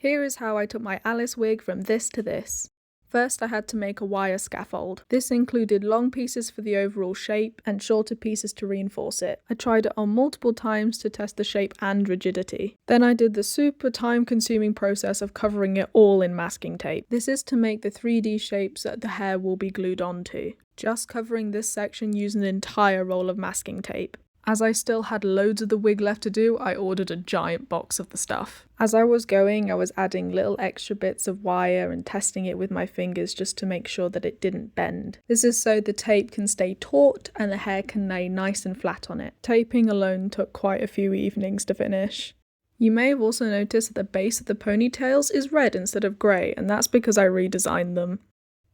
Here is how I took my Alice wig from this to this. First, I had to make a wire scaffold. This included long pieces for the overall shape and shorter pieces to reinforce it. I tried it on multiple times to test the shape and rigidity. Then I did the super time-consuming process of covering it all in masking tape. This is to make the 3D shapes that the hair will be glued onto. Just covering this section used an entire roll of masking tape. As I still had loads of the wig left to do, I ordered a giant box of the stuff. As I was going, I was adding little extra bits of wire and testing it with my fingers just to make sure that it didn't bend. This is so the tape can stay taut and the hair can lay nice and flat on it. Taping alone took quite a few evenings to finish. You may have also noticed that the base of the ponytails is red instead of grey, and that's because I redesigned them.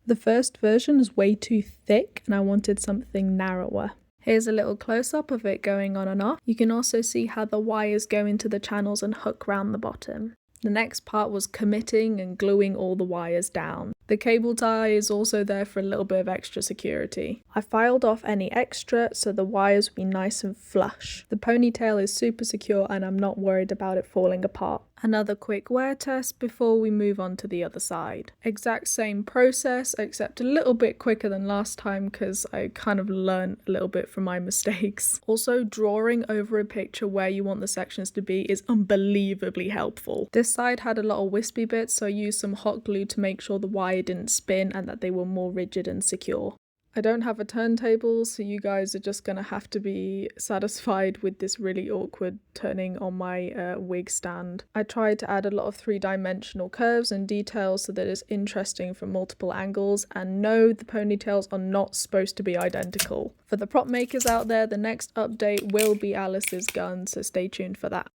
The first version was way too thick and I wanted something narrower. Here's a little close-up of it going on and off. You can also see how the wires go into the channels and hook round the bottom. The next part was committing and gluing all the wires down. The cable tie is also there for a little bit of extra security. I filed off any extra so the wires would be nice and flush. The ponytail is super secure and I'm not worried about it falling apart. Another quick wear test before we move on to the other side. Exact same process, except a little bit quicker than last time because I kind of learned a little bit from my mistakes. Also, drawing over a picture where you want the sections to be is unbelievably helpful. This side had a lot of wispy bits, so I used some hot glue to make sure the wire didn't spin and that they were more rigid and secure. I don't have a turntable, so you guys are just gonna have to be satisfied with this really awkward turning on my wig stand. I tried to add a lot of three-dimensional curves and details so that it's interesting from multiple angles, and no, the ponytails are not supposed to be identical. For the prop makers out there, the next update will be Alice's gun, so stay tuned for that.